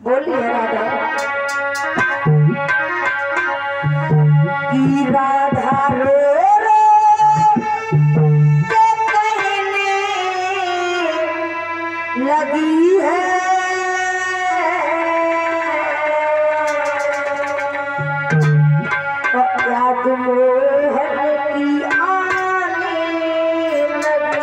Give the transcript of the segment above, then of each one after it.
बोलिए राधा की राधा रो रो के कहने लगी है याद मोहन की आने लगी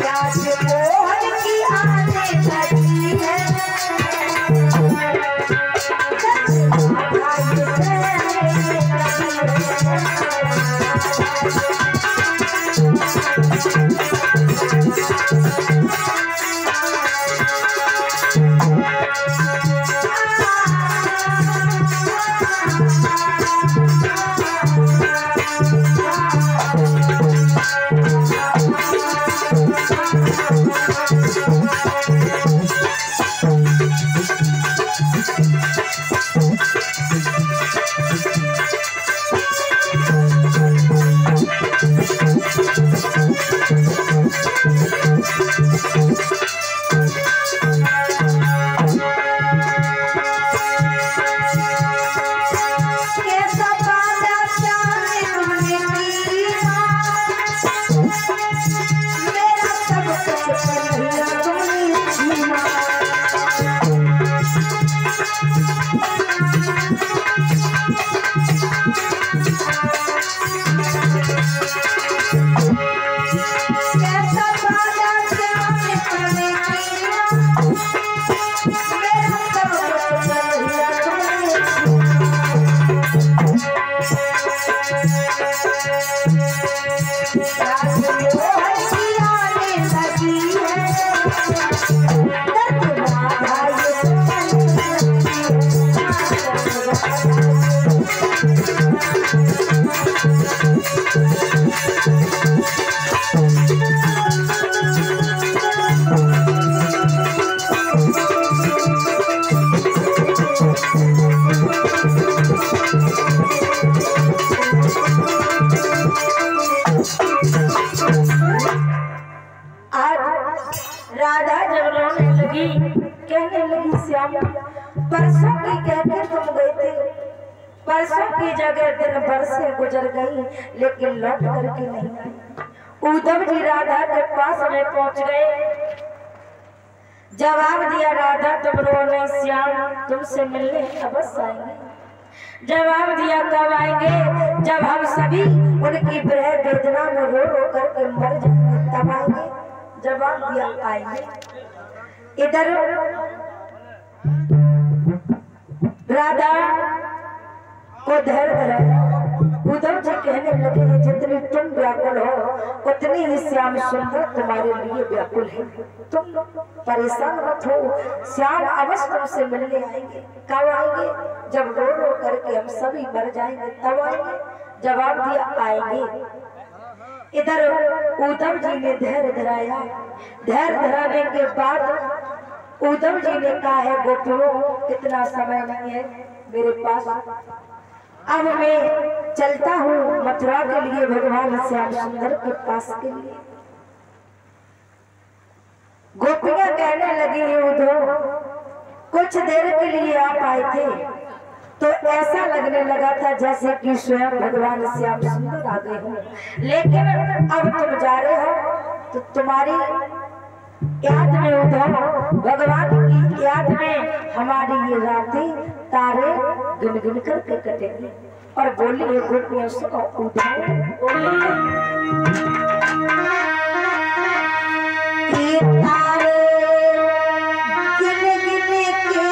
याद मोहन की आने लगी। कहने लगी श्याम परसों की कहकर तुम गए थे, परसों की जगह दिन भर से गुजर गई लेकिन लौट करके नहीं आई। उद्धव जी राधा के पास में पहुंच गए, जवाब दिया राधा तुम रो नहीं श्याम तुमसे मिलने अवश्य आएंगे। जवाब दिया कब आएंगे, जब हम सभी उनकी विरह वेदना में रो रो करके मर जाएंगे तब आएंगे। जवाब दिया आएंगे। इधर राधा को धैर्य धराया। उद्धव जी कहने लगे जितनी तुम व्याकुल हो उतनी ही श्याम सुंदर तुम्हारे लिए व्याकुल है, तुम परेशान मत हो, श्याम अवश्य तुमसे मिलने आएंगे। कब आएंगे, जब रो रो करके हम सभी मर जाएंगे तब आएंगे। जवाब दिया आएंगे। इधर उद्धव जी ने धैर्य धराया। धैर्य धराने के बाद उद्धव जी ने कहा है गोपियों इतना समय नहीं है मेरे पास, अब मैं चलता हूँ मथुरा के लिए भगवान श्याम सुंदर के पास के लिए। गोपियां कहने लगी उद्धव कुछ देर के लिए आप आए थे तो ऐसा लगने लगा था जैसे कि स्वयं भगवान श्याम सुंदर आ गए हो, लेकिन अब तुम जा रहे हो तो तुम्हारी याद में उद्धव भगवान की याद में हमारी ये रातें तारे गिन गिन करके कटेंगे। और बोली है गोपियों से उद्धव तारे गिन गिन के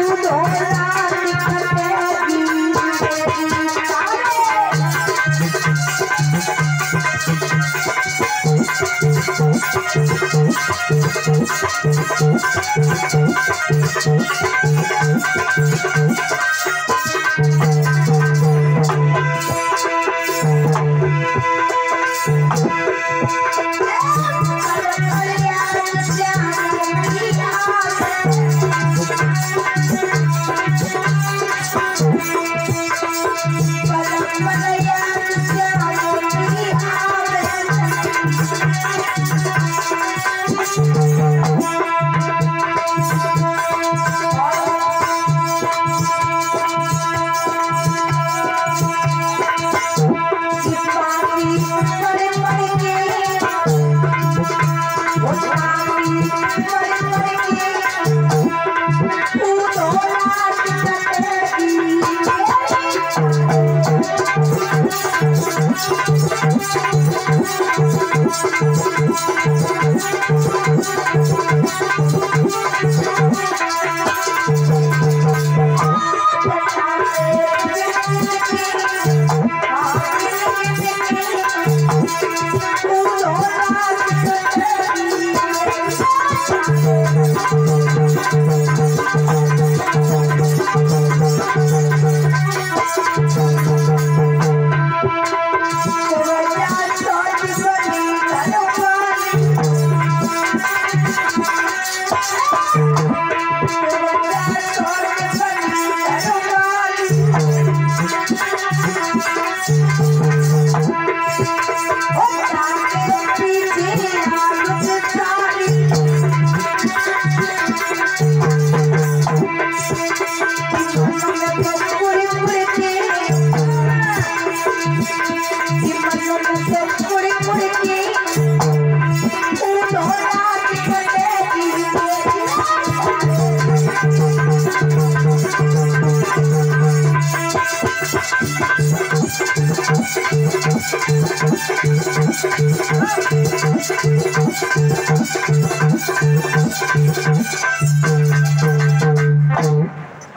उद्धव रात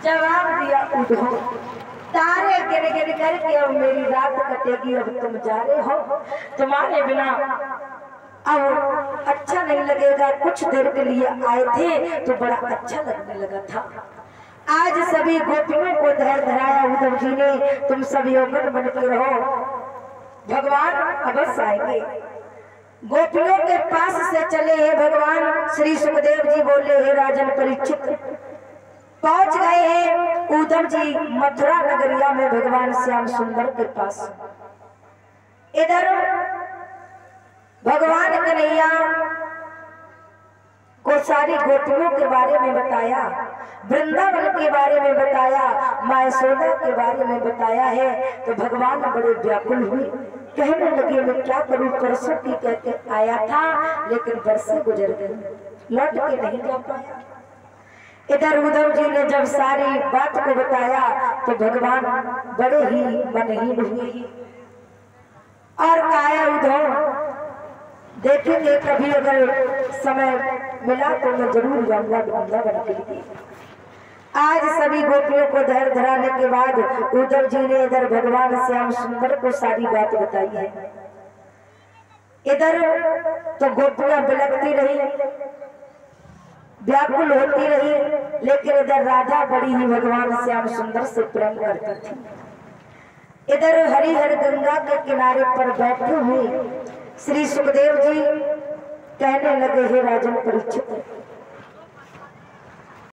जवाब दिया उद्धव तारे गिर गिर करके अब मेरी रात कटेगी, अब तुम जा रहे हो, तुम्हारे बिना लगेगा कुछ देर के लिए आए थे तो बड़ा अच्छा लगने लगा था। आज सभी गोपियों को धैर्य धराया उद्धव जी ने, तुम सब यौवन बन के रहो, भगवान अवश्य आएंगे। गोपियों के पास से चले हैं भगवान। श्री सुखदेव जी बोले, हे राजन परीक्षित, पहुंच गए हैं उद्धव जी मथुरा नगरिया में भगवान श्याम सुंदर के पास। इधर भगवान कन्हैया को सारी गोपियों के बारे में बताया, वृंदावन के बारे में बताया, माँ यशोदा के बारे में बताया है। तो भगवान बड़े व्याकुल हुए, कहने लगे मैं क्या करूं, परसों की कहते आया था लेकिन बरसे गुजर गए, लौट के नहीं जा पाया। इधर उद्धव जी ने जब सारी बात को बताया तो भगवान बड़े ही मनहीन हुए और कहा, उद्धव देखेंगे कभी अगर समय मिला तो मैं जरूर जाऊंगा वृंदावन के लिए। आज सभी गोपियों को धैर्य धराने के बाद उद्धव जी ने इधर भगवान श्याम सुंदर को सारी बात बताई है। इधर तो गोपियां बिलखती रही, व्याकुल होती रही, लेकिन इधर राधा बड़ी ही भगवान श्याम सुंदर से प्रेम करती थी। इधर हरिहर गंगा के किनारे पर बैठे हुए श्री सुखदेव जी कहने लगे, हे राजन परीक्षित,